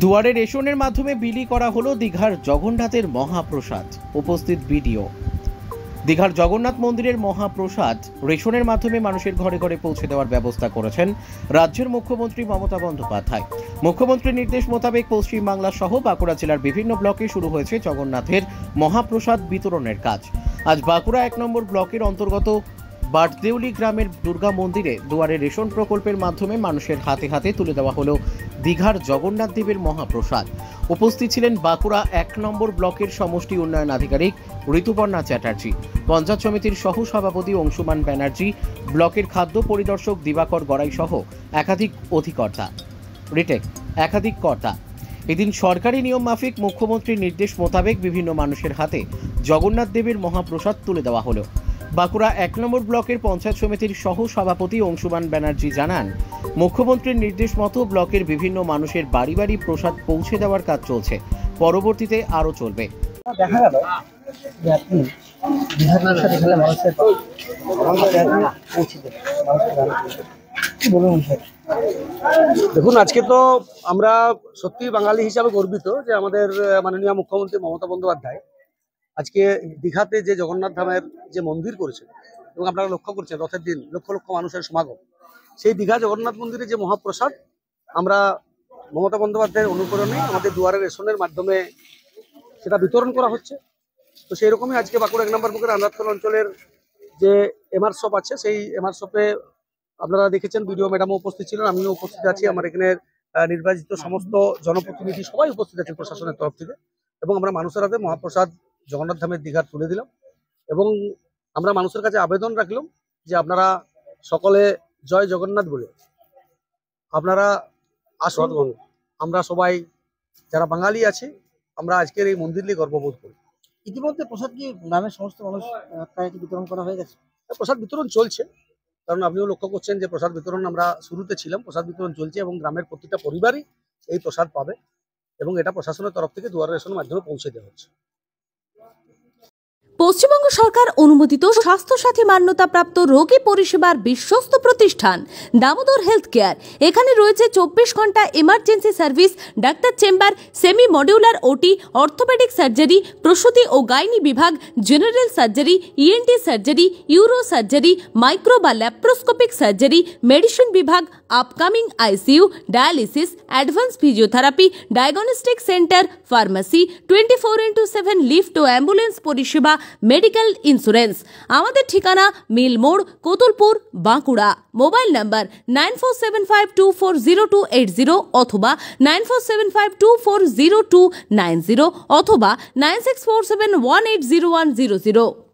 দুয়ারে রেশনের মাধ্যমে বিলি করা হলো দীঘার জগন্নাথের মহাপ্রসাদ। উপস্থিত ভিডিও। দীঘার জগন্নাথ মন্দিরের মহাপ্রসাদ রেশনের মাধ্যমে মানুষের ঘরে ঘরে পৌঁছে দেওয়ার ব্যবস্থা করেছেন রাজ্যের মুখ্যমন্ত্রী মমতা বন্দ্যোপাধ্যায়। মুখ্যমন্ত্রীর নির্দেশ মোতাবেক পশ্চিমবাংলা সহ বাঁকুড়া জেলার বিভিন্ন ব্লকে শুরু হয়েছে জগন্নাথের মহাপ্রসাদ বিতরণের কাজ। আজ বাঁকুড়া 1 নম্বর ব্লকের অন্তর্গত বাটদেউলি গ্রামের দুর্গা মন্দিরে দুয়ারে রেশন প্রকল্পের মাধ্যমে মানুষের হাতে হাতে তুলে দেওয়া হলো দীঘার জগন্নাথ দেবের মহাপ্রসাদ। উপস্থিত ছিলেন বাঁকুড়া 1 নম্বর ব্লকের সমষ্টি উন্নয়ন আধিকারিক ঋতুপর্ণা চ্যাটার্জি, পঞ্চায়েত সমিতির সহ সভাপতি অংশুমান ব্যানার্জি, ব্লকের খাদ্য পরিদর্শক দিবাকর গড়াই সহ একাধিক কর্তা। এদিন সরকারি নিয়ম মাফিক মুখ্যমন্ত্রীর নির্দেশ মোতাবেক বিভিন্ন মানুষের হাতে জগন্নাথ দেবের মহাপ্রসাদ তুলে দেওয়া হলো। বাঁকুড়া 1 নম্বর ব্লকের পঞ্চায়েত সমিতির সহ সভাপতি অংশুমান ব্যানার্জি জানান, মুখ্যমন্ত্রীর নির্দেশ মতো ব্লকের বিভিন্ন মানুষের বাড়ি বাড়ি প্রসাদ পৌঁছে দেওয়ার কাজ চলছে, পরবর্তীতে আরও চলবে। দেখা গেল যে আপনি দেখুন, আজকে তো আমরা সত্যি বাঙালি হিসাবে গর্বিত যে আমাদের মাননীয় মুখ্যমন্ত্রী মমতা বন্দ্যোপাধ্যায় আজকে দীঘাতে যে জগন্নাথ ধামের যে মন্দির করেছে এবং আপনারা লক্ষ্য করছেন রথের দিন লক্ষ লক্ষ মানুষের সমাগম, সেই দীঘা জগন্নাথ মন্দিরে যে মহাপ্রসাদ আমরা মমতা বন্দ্যোপাধ্যায়ের অনুকরণে আমাদের দুয়ারে রেশনের মাধ্যমে সেটা বিতরণ করা হচ্ছে। তো সেই রকমই আজকে বাঁকুড়া 1 নম্বর ব্লকের আন্দাজতল অঞ্চলের যে এমআর শপ আছে, সেই এমআর শপে আপনারা দেখেছেন বিডিও ম্যাডামও উপস্থিত ছিলেন, আমিও উপস্থিত আছি, আমার এখানে নির্বাচিত সমস্ত জনপ্রতিনিধি সবাই উপস্থিত আছেন প্রশাসনের তরফ থেকে, এবং আমরা মানুষের হাতে মহাপ্রসাদ জগন্নাথ ধামের দীঘার তুলে দিলাম। এবং আমরা মানুষের কাছে আবেদন রাখলাম যে আপনারা সকলে জয় জগন্নাথ বলে আপনারা আসুন। আমরা সবাই যারা বাঙালি আছি আমরা আজকের এই মন্দির নিয়ে গর্ববোধ করি। ইতিমধ্যে প্রসাদ কি গ্রামের সমস্ত মানুষ বিতরণ করা হয়ে গেছে? প্রসাদ বিতরণ চলছে, কারণ আপনিও লক্ষ্য করছেন যে প্রসাদ বিতরণ আমরা শুরুতে ছিলাম, প্রসাদ বিতরণ চলছে এবং গ্রামের প্রতিটা পরিবারই এই প্রসাদ পাবে এবং এটা প্রশাসনের তরফ থেকে দুয়ারে রেশনের মাধ্যমে পৌঁছে দেওয়া হচ্ছে। পশ্চিমবঙ্গ সরকার অনুমোদিত স্বাস্থ্যসাথী মান্যতাপ্রাপ্ত রোগী পরিষেবার বিশ্বস্ত প্রতিষ্ঠান দামোদর হেলথ কেয়ার। এখানে রয়েছে 24 ঘন্টা emergency service, doctor chamber, semi modular OT, orthopedic surgery, প্রসূতি ও গাইনি বিভাগ, general surgery, ENT surgery, uro surgery, micro বা ল্যাপ্রোস্কোপিক সার্জারি, মেডিসিন বিভাগ, upcoming ICU, dialysis, advance physiotherapy, diagnostic centre, pharmacy, 24x7 lift ও ambulance পরিষেবা, medical insurance. আমাদের ঠিকানা মিল মোড়, কোতুলপুর, বাঁকুড়া। মোবাইল নাম্বার 9475240280 অথবা 9475240290 অথবা 9647180100।